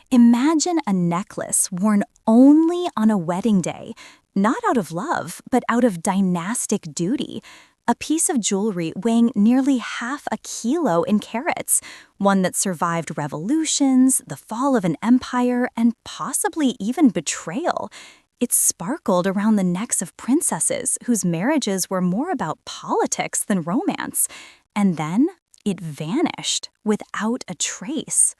Imagine a necklace worn only on a wedding day, not out of love, but out of dynastic duty. A piece of jewelry weighing nearly half a kilo in carats, one that survived revolutions, the fall of an empire, and possibly even betrayal. It sparkled around the necks of princesses whose marriages were more about politics than romance. And then it vanished without a trace.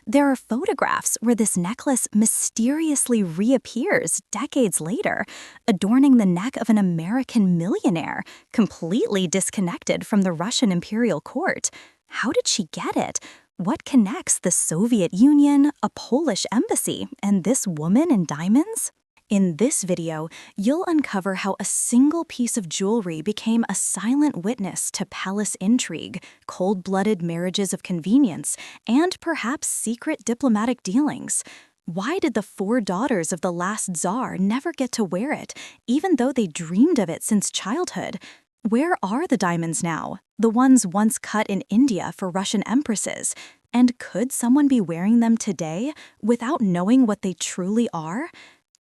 There are photographs where this necklace mysteriously reappears decades later, adorning the neck of an American millionaire, completely disconnected from the Russian imperial court. How did she get it? What connects the Soviet Union, a Polish embassy, and this woman in diamonds? In this video, you'll uncover how a single piece of jewelry became a silent witness to palace intrigue, cold-blooded marriages of convenience, and perhaps secret diplomatic dealings. Why did the 4 daughters of the last Tsar never get to wear it, even though they dreamed of it since childhood? Where are the diamonds now, the ones once cut in India for Russian empresses? And could someone be wearing them today without knowing what they truly are?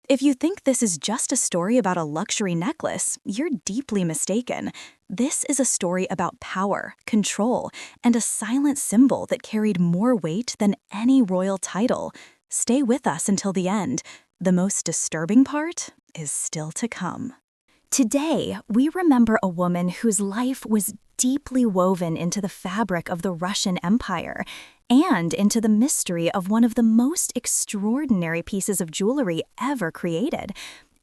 If you think this is just a story about a luxury necklace, you're deeply mistaken. This is a story about power, control, and a silent symbol that carried more weight than any royal title. Stay with us until the end. The most disturbing part is still to come. Today, we remember a woman whose life was deeply woven into the fabric of the Russian Empire and into the mystery of one of the most extraordinary pieces of jewelry ever created.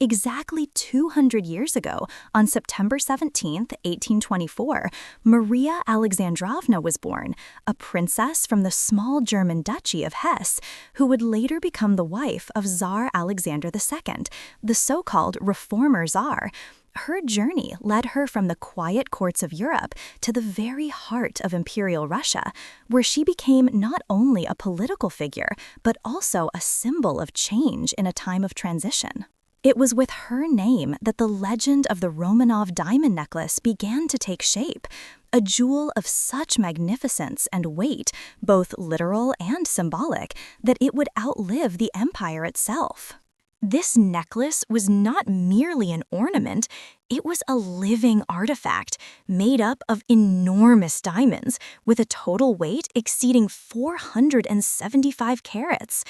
Exactly 200 years ago, on September 17, 1824, Maria Alexandrovna was born, a princess from the small German duchy of Hesse, who would later become the wife of Tsar Alexander II, the so-called reformer Tsar. Her journey led her from the quiet courts of Europe to the very heart of Imperial Russia, where she became not only a political figure, but also a symbol of change in a time of transition. It was with her name that the legend of the Romanov diamond necklace began to take shape, a jewel of such magnificence and weight, both literal and symbolic, that it would outlive the empire itself. This necklace was not merely an ornament, it was a living artifact made up of enormous diamonds with a total weight exceeding 475 carats.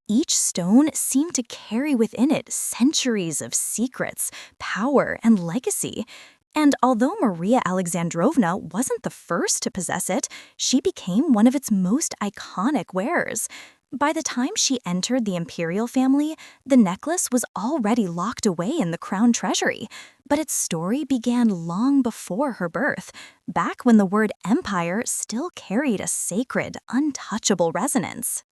Each stone seemed to carry within it centuries of secrets, power, and legacy. And although Maria Alexandrovna wasn't the first to possess it, she became one of its most iconic wearers. By the time she entered the imperial family, the necklace was already locked away in the crown treasury. But its story began long before her birth, back when the word empire still carried a sacred, untouchable resonance.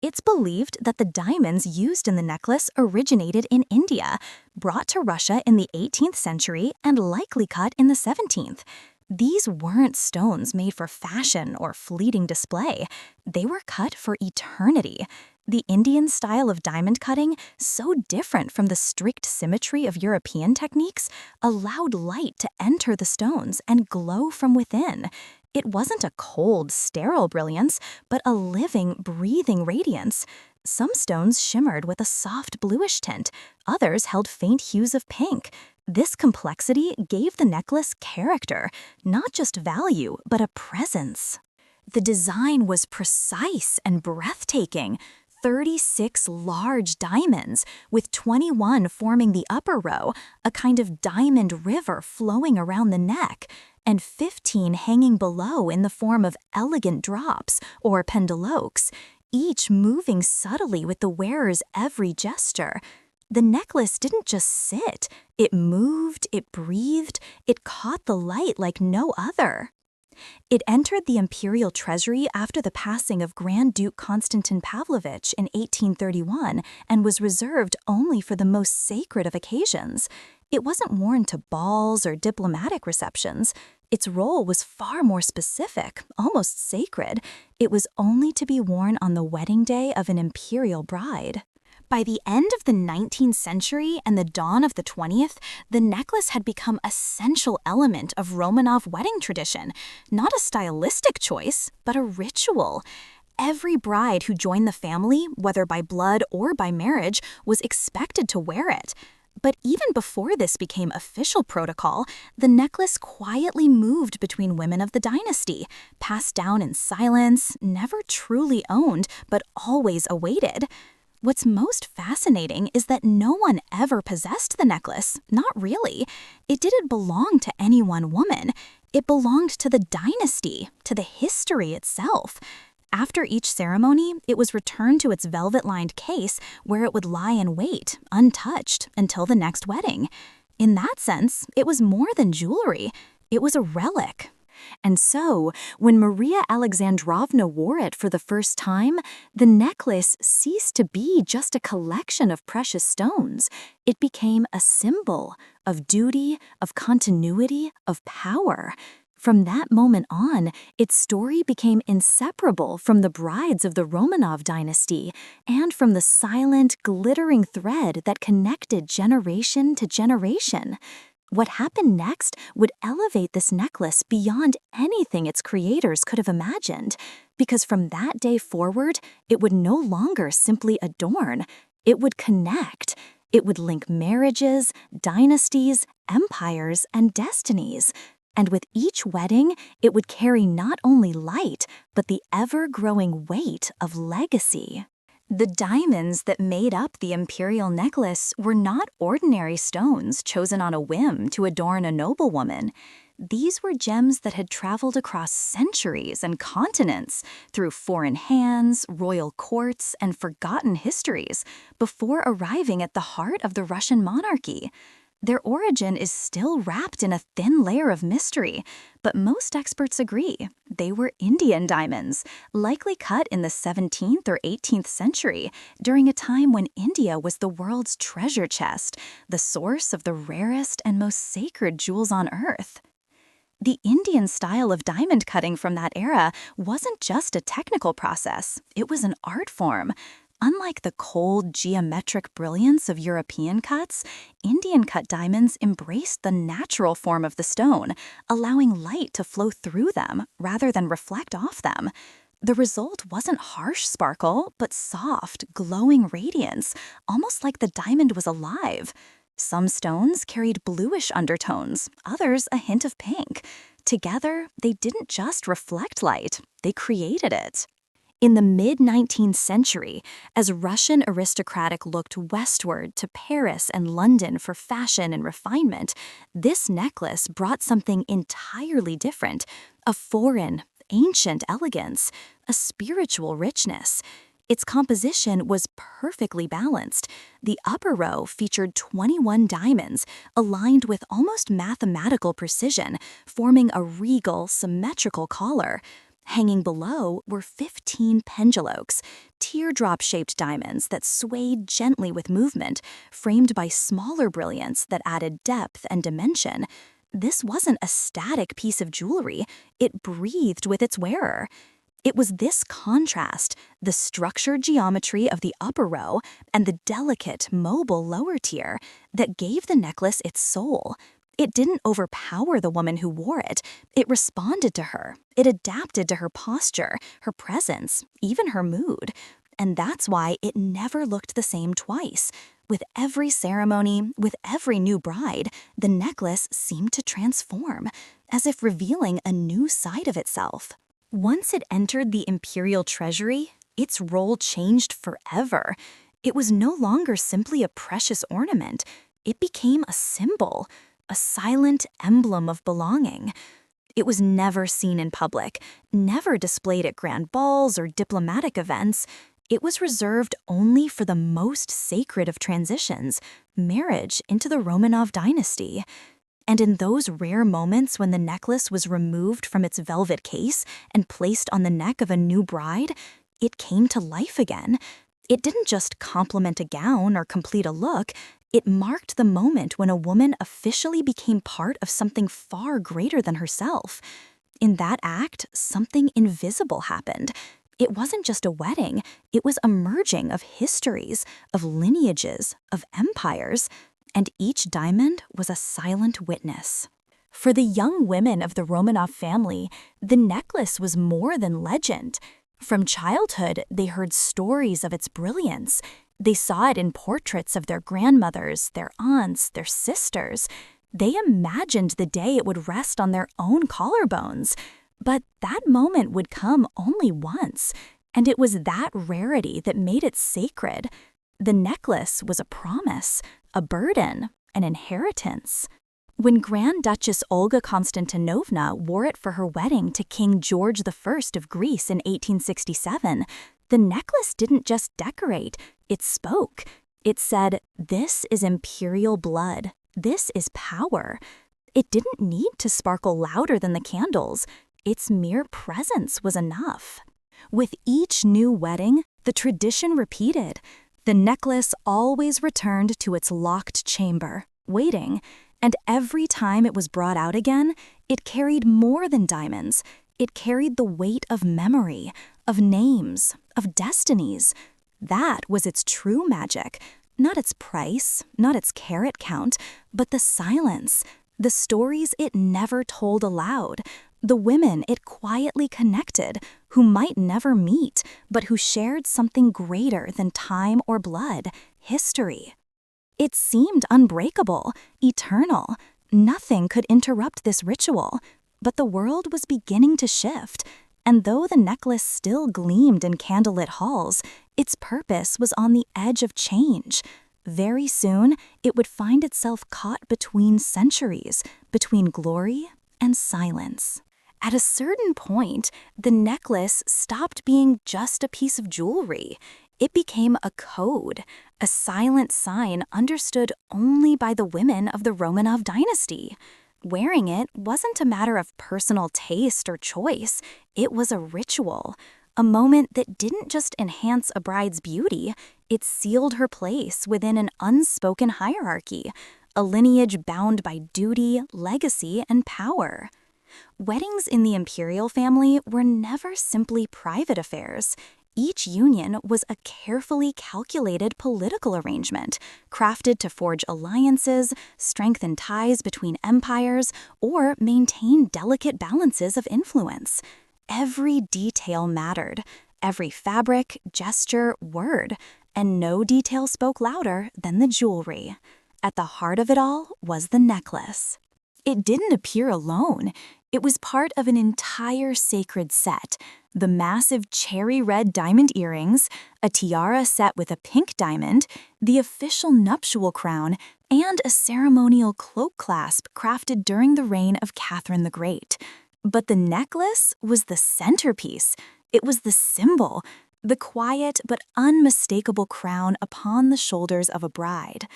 It's believed that the diamonds used in the necklace originated in India, brought to Russia in the 18th century, and likely cut in the 17th. These weren't stones made for fashion or fleeting display. They were cut for eternity. The Indian style of diamond cutting, so different from the strict symmetry of European techniques, allowed light to enter the stones and glow from within. It wasn't a cold, sterile brilliance, but a living, breathing radiance. Some stones shimmered with a soft bluish tint, others held faint hues of pink. This complexity gave the necklace character, not just value, but a presence. The design was precise and breathtaking. 36 large diamonds, with 21 forming the upper row, a kind of diamond river flowing around the neck, and 15 hanging below in the form of elegant drops or pendeloques, each moving subtly with the wearer's every gesture. The necklace didn't just sit, it moved, it breathed, it caught the light like no other. It entered the imperial treasury after the passing of Grand Duke Konstantin Pavlovich in 1831 and was reserved only for the most sacred of occasions. It wasn't worn to balls or diplomatic receptions. Its role was far more specific, almost sacred. It was only to be worn on the wedding day of an imperial bride. By the end of the 19th century and the dawn of the 20th, the necklace had become an essential element of Romanov wedding tradition, not a stylistic choice, but a ritual. Every bride who joined the family, whether by blood or by marriage, was expected to wear it. But even before this became official protocol, the necklace quietly moved between women of the dynasty, passed down in silence, never truly owned, but always awaited. What's most fascinating is that no one ever possessed the necklace, not really. It didn't belong to any one woman. It belonged to the dynasty, to the history itself. After each ceremony, it was returned to its velvet-lined case where it would lie in wait, untouched, until the next wedding. In that sense, it was more than jewelry. It was a relic. And so, when Maria Alexandrovna wore it for the first time, the necklace ceased to be just a collection of precious stones. It became a symbol of duty, of continuity, of power. From that moment on, its story became inseparable from the brides of the Romanov dynasty and from the silent, glittering thread that connected generation to generation. What happened next would elevate this necklace beyond anything its creators could have imagined, because from that day forward, it would no longer simply adorn, it would connect. It would link marriages, dynasties, empires, and destinies. And with each wedding, it would carry not only light, but the ever-growing weight of legacy. The diamonds that made up the imperial necklace were not ordinary stones chosen on a whim to adorn a noblewoman. These were gems that had traveled across centuries and continents, through foreign hands, royal courts, and forgotten histories, before arriving at the heart of the Russian monarchy. Their origin is still wrapped in a thin layer of mystery, but most experts agree they were Indian diamonds, likely cut in the 17th or 18th century, during a time when India was the world's treasure chest, the source of the rarest and most sacred jewels on Earth. The Indian style of diamond cutting from that era wasn't just a technical process, it was an art form. Unlike the cold, geometric brilliance of European cuts, Indian-cut diamonds embraced the natural form of the stone, allowing light to flow through them rather than reflect off them. The result wasn't harsh sparkle, but soft, glowing radiance, almost like the diamond was alive. Some stones carried bluish undertones, others a hint of pink. Together, they didn't just reflect light, they created it. In the mid-19th century, as Russian aristocratic looked westward to Paris and London for fashion and refinement, this necklace brought something entirely different, a foreign, ancient elegance, a spiritual richness. Its composition was perfectly balanced. The upper row featured 21 diamonds, aligned with almost mathematical precision, forming a regal, symmetrical collar. Hanging below were 15 penduloques, teardrop-shaped diamonds that swayed gently with movement, framed by smaller brilliants that added depth and dimension. This wasn't a static piece of jewelry, it breathed with its wearer. It was this contrast, the structured geometry of the upper row and the delicate, mobile lower tier, that gave the necklace its soul. It didn't overpower the woman who wore it. It responded to her. It adapted to her posture, her presence, even her mood. And that's why it never looked the same twice. With every ceremony, with every new bride, the necklace seemed to transform, as if revealing a new side of itself. Once it entered the imperial treasury, its role changed forever. It was no longer simply a precious ornament. It became a symbol. A silent emblem of belonging. It was never seen in public, never displayed at grand balls or diplomatic events. It was reserved only for the most sacred of transitions, marriage into the Romanov dynasty. And in those rare moments when the necklace was removed from its velvet case and placed on the neck of a new bride, it came to life again. It didn't just complement a gown or complete a look. It marked the moment when a woman officially became part of something far greater than herself. In that act, something invisible happened. It wasn't just a wedding, it was a merging of histories, of lineages, of empires, and each diamond was a silent witness. For the young women of the Romanov family, the necklace was more than legend. From childhood, they heard stories of its brilliance. They saw it in portraits of their grandmothers, their aunts, their sisters. They imagined the day it would rest on their own collarbones. But that moment would come only once, and it was that rarity that made it sacred. The necklace was a promise, a burden, an inheritance. When Grand Duchess Olga Konstantinovna wore it for her wedding to King George I of Greece in 1867, the necklace didn't just decorate, it spoke. It said, "This is imperial blood. This is power." It didn't need to sparkle louder than the candles. Its mere presence was enough. With each new wedding, the tradition repeated. The necklace always returned to its locked chamber, waiting, and every time it was brought out again, it carried more than diamonds. It carried the weight of memory, of names, of destinies. That was its true magic. Not its price, not its carat count, but the silence, the stories it never told aloud, the women it quietly connected, who might never meet, but who shared something greater than time or blood, history. It seemed unbreakable, eternal. Nothing could interrupt this ritual. But the world was beginning to shift, and though the necklace still gleamed in candlelit halls, its purpose was on the edge of change. Very soon, it would find itself caught between centuries, between glory and silence. At a certain point, the necklace stopped being just a piece of jewelry. It became a code, a silent sign understood only by the women of the Romanov dynasty. Wearing it wasn't a matter of personal taste or choice. It was a ritual, a moment that didn't just enhance a bride's beauty, it sealed her place within an unspoken hierarchy, a lineage bound by duty, legacy, and power. Weddings in the imperial family were never simply private affairs. Each union was a carefully calculated political arrangement, crafted to forge alliances, strengthen ties between empires, or maintain delicate balances of influence. Every detail mattered, every fabric, gesture, word, and no detail spoke louder than the jewelry. At the heart of it all was the necklace. It didn't appear alone. It was part of an entire sacred set. The massive cherry red diamond earrings, a tiara set with a pink diamond, the official nuptial crown, and a ceremonial cloak clasp crafted during the reign of Catherine the Great. But the necklace was the centerpiece. It was the symbol, the quiet but unmistakable crown upon the shoulders of a bride.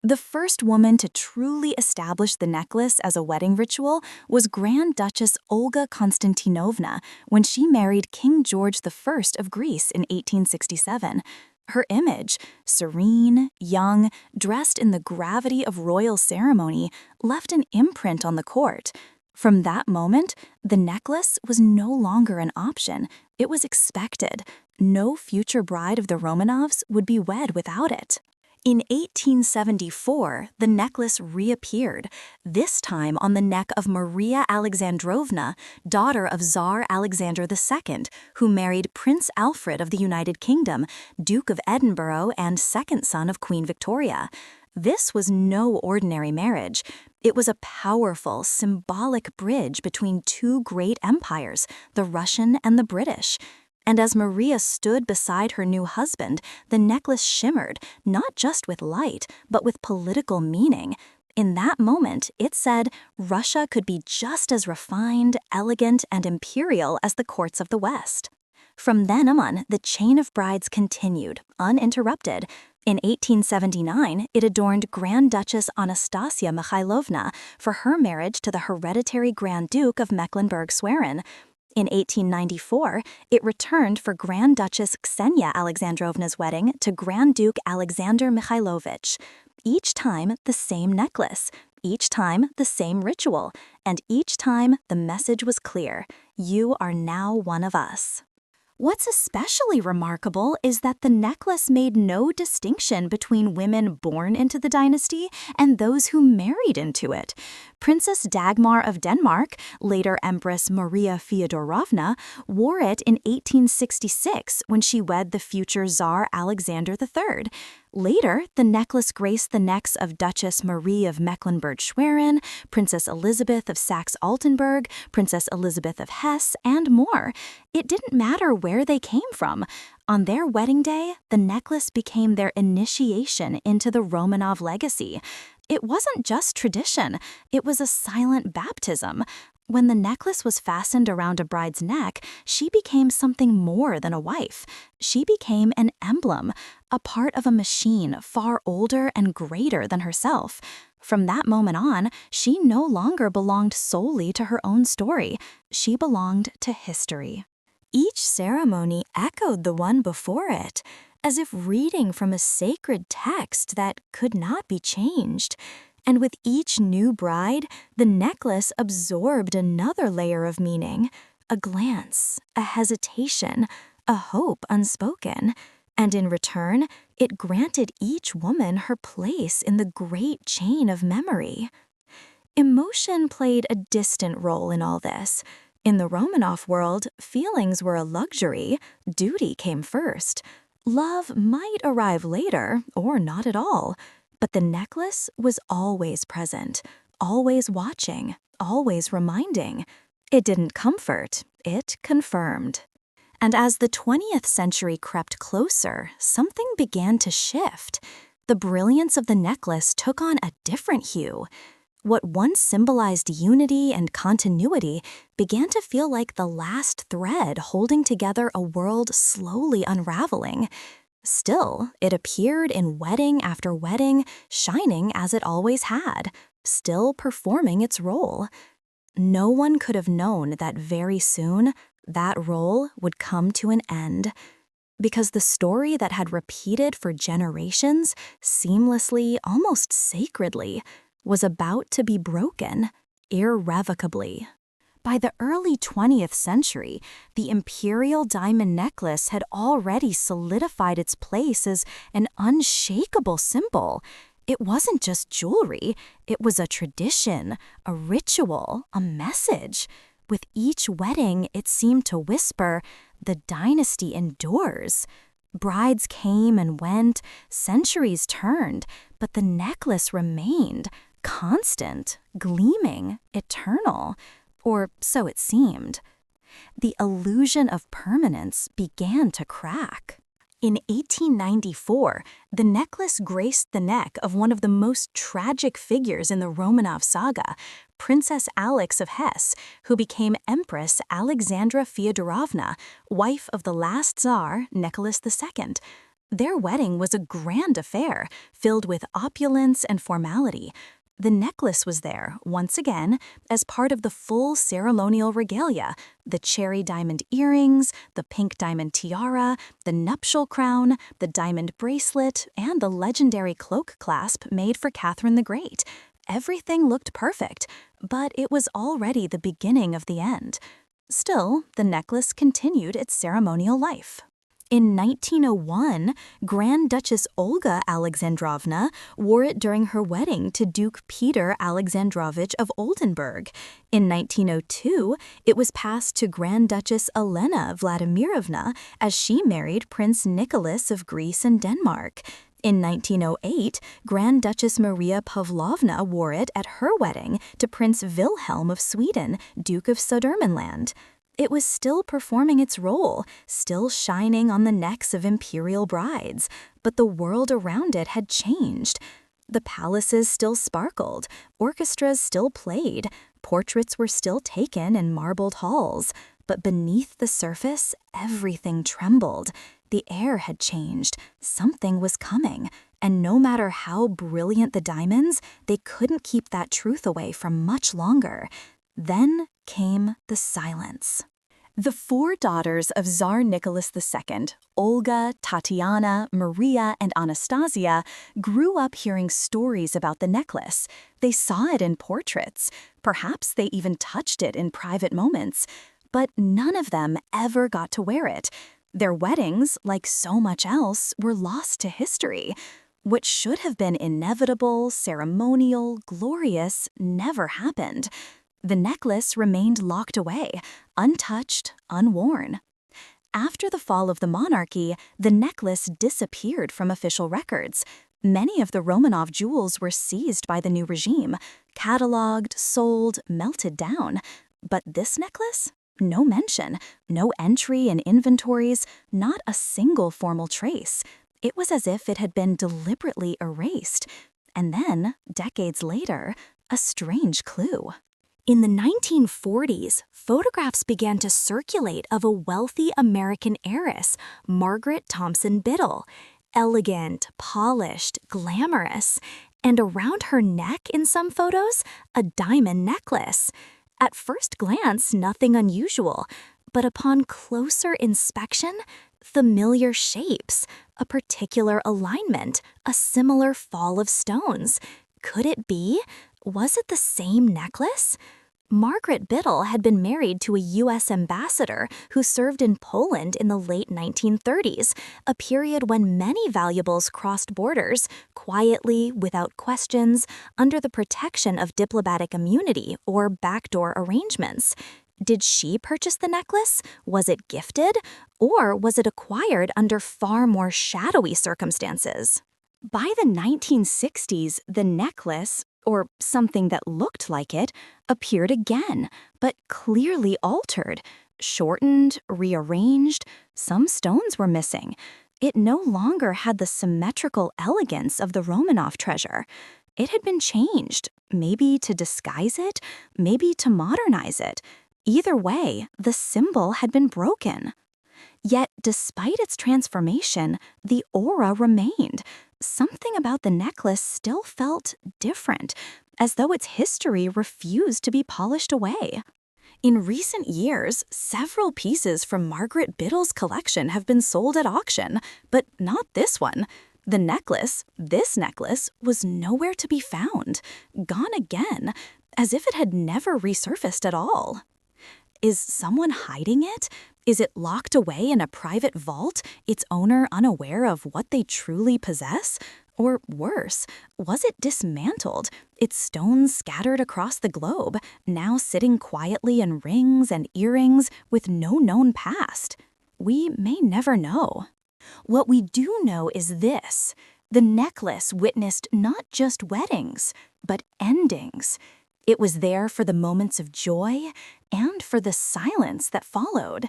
The first woman to truly establish the necklace as a wedding ritual was Grand Duchess Olga Konstantinovna when she married King George I of Greece in 1867. Her image, serene, young, dressed in the gravity of royal ceremony, left an imprint on the court. From that moment, the necklace was no longer an option. It was expected. No future bride of the Romanovs would be wed without it. In 1874, the necklace reappeared, this time on the neck of Maria Alexandrovna, daughter of Tsar Alexander II, who married Prince Alfred of the United Kingdom, Duke of Edinburgh and second son of Queen Victoria. This was no ordinary marriage. It was a powerful, symbolic bridge between two great empires, the Russian and the British. And as Maria stood beside her new husband, the necklace shimmered, not just with light, but with political meaning. In that moment, it said Russia could be just as refined, elegant, and imperial as the courts of the West. From then on, the chain of brides continued, uninterrupted. In 1879, it adorned Grand Duchess Anastasia Mikhailovna for her marriage to the hereditary Grand Duke of Mecklenburg-Schwerin. In 1894, it returned for Grand Duchess Ksenia Alexandrovna's wedding to Grand Duke Alexander Mikhailovich. Each time, the same necklace. Each time, the same ritual. And each time, the message was clear. You are now one of us. What's especially remarkable is that the necklace made no distinction between women born into the dynasty and those who married into it. Princess Dagmar of Denmark, later Empress Maria Feodorovna, wore it in 1866 when she wed the future Tsar Alexander III. Later, the necklace graced the necks of Duchess Marie of Mecklenburg-Schwerin, Princess Elizabeth of Saxe-Altenburg, Princess Elizabeth of Hesse, and more. It didn't matter where they came from. On their wedding day, the necklace became their initiation into the Romanov legacy. It wasn't just tradition, it was a silent baptism. When the necklace was fastened around a bride's neck, she became something more than a wife. She became an emblem, a part of a machine far older and greater than herself. From that moment on, she no longer belonged solely to her own story. She belonged to history. Each ceremony echoed the one before it, as if reading from a sacred text that could not be changed. And with each new bride, the necklace absorbed another layer of meaning, a glance, a hesitation, a hope unspoken. And in return, it granted each woman her place in the great chain of memory. Emotion played a distant role in all this. In the Romanov world, feelings were a luxury, duty came first. Love might arrive later, or not at all. But the necklace was always present, always watching, always reminding. It didn't comfort, it confirmed. And as the 20th century crept closer, something began to shift. The brilliance of the necklace took on a different hue. What once symbolized unity and continuity began to feel like the last thread holding together a world slowly unraveling. Still, it appeared in wedding after wedding, shining as it always had, still performing its role. No one could have known that very soon, that role would come to an end. Because the story that had repeated for generations, seamlessly, almost sacredly, was about to be broken, irrevocably. By the early 20th century, the imperial diamond necklace had already solidified its place as an unshakable symbol. It wasn't just jewelry, it was a tradition, a ritual, a message. With each wedding, it seemed to whisper, "The dynasty endures." Brides came and went, centuries turned, but the necklace remained, constant, gleaming, eternal. Or so it seemed. The illusion of permanence began to crack. In 1894, the necklace graced the neck of one of the most tragic figures in the Romanov saga, Princess Alix of Hesse, who became Empress Alexandra Feodorovna, wife of the last Tsar, Nicholas II. Their wedding was a grand affair, filled with opulence and formality. The necklace was there, once again, as part of the full ceremonial regalia, the cherry diamond earrings, the pink diamond tiara, the nuptial crown, the diamond bracelet, and the legendary cloak clasp made for Catherine the Great. Everything looked perfect, but it was already the beginning of the end. Still, the necklace continued its ceremonial life. In 1901, Grand Duchess Olga Alexandrovna wore it during her wedding to Duke Peter Alexandrovich of Oldenburg. In 1902, it was passed to Grand Duchess Elena Vladimirovna as she married Prince Nicholas of Greece and Denmark. In 1908, Grand Duchess Maria Pavlovna wore it at her wedding to Prince Wilhelm of Sweden, Duke of Södermanland. It was still performing its role, still shining on the necks of imperial brides, but the world around it had changed. The palaces still sparkled, orchestras still played, portraits were still taken in marbled halls, but beneath the surface, everything trembled. The air had changed, something was coming, and no matter how brilliant the diamonds, they couldn't keep that truth away for much longer. Then came the silence. The four daughters of Tsar Nicholas II, Olga, Tatiana, Maria, and Anastasia, grew up hearing stories about the necklace. They saw it in portraits. Perhaps they even touched it in private moments. But none of them ever got to wear it. Their weddings, like so much else, were lost to history. What should have been inevitable, ceremonial, glorious, never happened. The necklace remained locked away, untouched, unworn. After the fall of the monarchy, the necklace disappeared from official records. Many of the Romanov jewels were seized by the new regime, catalogued, sold, melted down. But this necklace? No mention, no entry in inventories, not a single formal trace. It was as if it had been deliberately erased. And then, decades later, a strange clue. In the 1940s, photographs began to circulate of a wealthy American heiress, Margaret Thompson Biddle. Elegant, polished, glamorous, and around her neck in some photos, a diamond necklace. At first glance, nothing unusual, but upon closer inspection, familiar shapes, a particular alignment, a similar fall of stones. Could it be? Was it the same necklace? Margaret Biddle had been married to a U.S. ambassador who served in Poland in the late 1930s, a period when many valuables crossed borders, quietly, without questions, under the protection of diplomatic immunity or backdoor arrangements. Did she purchase the necklace? Was it gifted? Or was it acquired under far more shadowy circumstances? By the 1960s, the necklace, or something that looked like it, appeared again, but clearly altered, shortened, rearranged. Some stones were missing. It no longer had the symmetrical elegance of the Romanov treasure. It had been changed, maybe to disguise it, maybe to modernize it. Either way, the symbol had been broken. Yet, despite its transformation, the aura remained. Something about the necklace still felt different, as though its history refused to be polished away. In recent years, several pieces from Margaret Biddle's collection have been sold at auction, but not this one. The necklace, this necklace, was nowhere to be found, gone again, as if it had never resurfaced at all. Is someone hiding it? Is it locked away in a private vault, its owner unaware of what they truly possess? Or worse, was it dismantled, its stones scattered across the globe, now sitting quietly in rings and earrings with no known past? We may never know. What we do know is this: the necklace witnessed not just weddings, but endings. It was there for the moments of joy and for the silence that followed.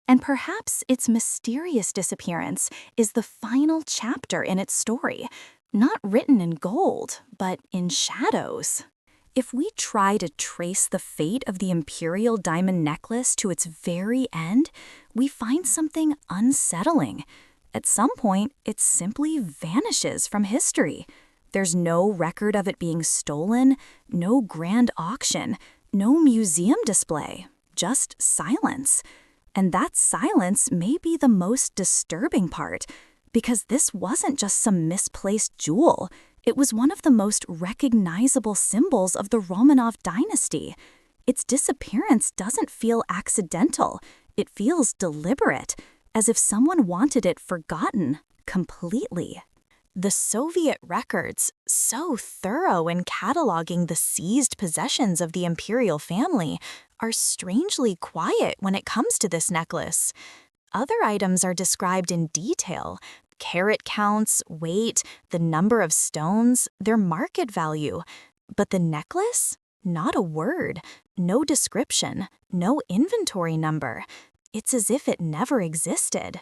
And perhaps its mysterious disappearance is the final chapter in its story, not written in gold, but in shadows. If we try to trace the fate of the imperial diamond necklace to its very end, we find something unsettling. At some point, it simply vanishes from history. There's no record of it being stolen, no grand auction, no museum display, just silence. And that silence may be the most disturbing part, because this wasn't just some misplaced jewel. It was one of the most recognizable symbols of the Romanov dynasty. Its disappearance doesn't feel accidental. It feels deliberate, as if someone wanted it forgotten completely. The Soviet records, so thorough in cataloging the seized possessions of the imperial family, are strangely quiet when it comes to this necklace. Other items are described in detail: carat counts, weight, the number of stones, their market value. But the necklace? Not a word, no description, no inventory number. It's as if it never existed.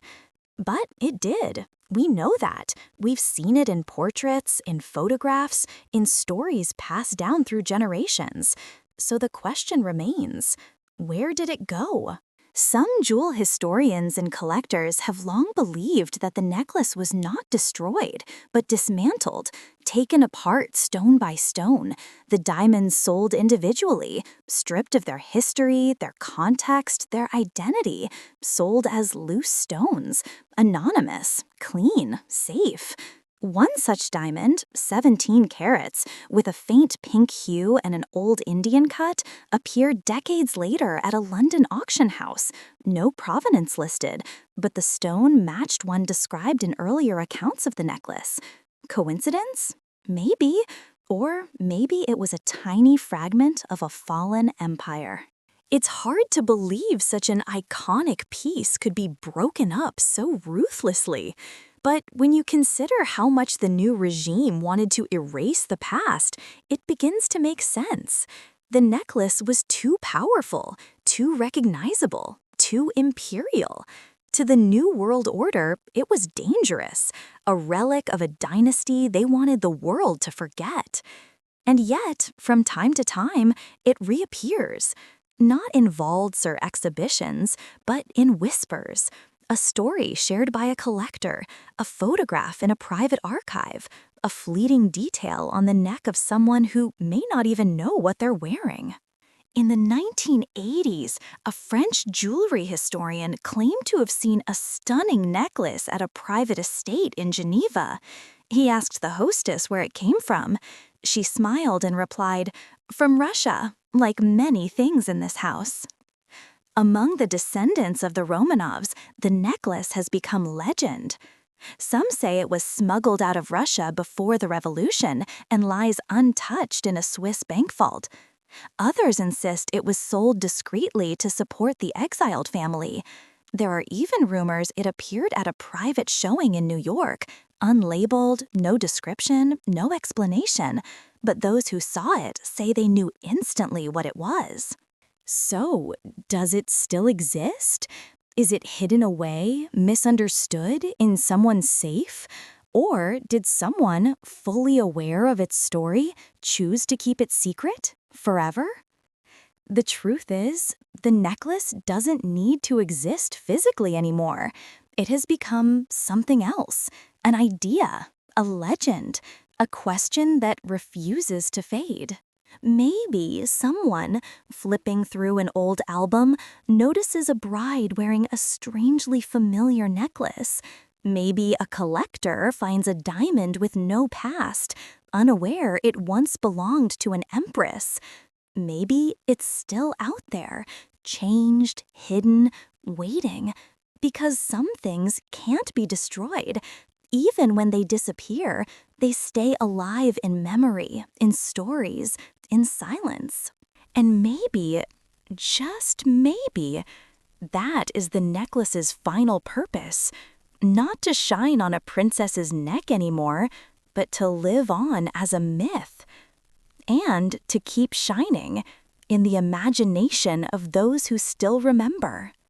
But it did. We know that. We've seen it in portraits, in photographs, in stories passed down through generations. So the question remains, where did it go? Some jewel historians and collectors have long believed that the necklace was not destroyed, but dismantled, taken apart stone by stone, the diamonds sold individually, stripped of their history, their context, their identity, sold as loose stones, anonymous, clean, safe. One such diamond, 17 carats, with a faint pink hue and an old Indian cut, appeared decades later at a London auction house. No provenance listed, but the stone matched one described in earlier accounts of the necklace. Coincidence? Maybe. Or maybe it was a tiny fragment of a fallen empire. It's hard to believe such an iconic piece could be broken up so ruthlessly. But when you consider how much the new regime wanted to erase the past, it begins to make sense. The necklace was too powerful, too recognizable, too imperial. To the New World Order, it was dangerous, a relic of a dynasty they wanted the world to forget. And yet, from time to time, it reappears. Not in vaults or exhibitions, but in whispers. A story shared by a collector, a photograph in a private archive, a fleeting detail on the neck of someone who may not even know what they're wearing. In the 1980s, a French jewelry historian claimed to have seen a stunning necklace at a private estate in Geneva. He asked the hostess where it came from. She smiled and replied, "From Russia, like many things in this house." Among the descendants of the Romanovs, the necklace has become legend. Some say it was smuggled out of Russia before the revolution and lies untouched in a Swiss bank vault. Others insist it was sold discreetly to support the exiled family. There are even rumors it appeared at a private showing in New York, unlabeled, no description, no explanation, but those who saw it say they knew instantly what it was. So, does it still exist? Is it hidden away, misunderstood, in someone's safe? Or did someone, fully aware of its story, choose to keep it secret? Forever? The truth is, the necklace doesn't need to exist physically anymore. It has become something else, an idea, a legend, a question that refuses to fade. Maybe someone, flipping through an old album, notices a bride wearing a strangely familiar necklace. Maybe a collector finds a diamond with no past, unaware it once belonged to an empress. Maybe it's still out there, changed, hidden, waiting, because some things can't be destroyed. Even when they disappear, they stay alive in memory, in stories, in silence. And maybe, just maybe, that is the necklace's final purpose. Not to shine on a princess's neck anymore, but to live on as a myth. And to keep shining in the imagination of those who still remember.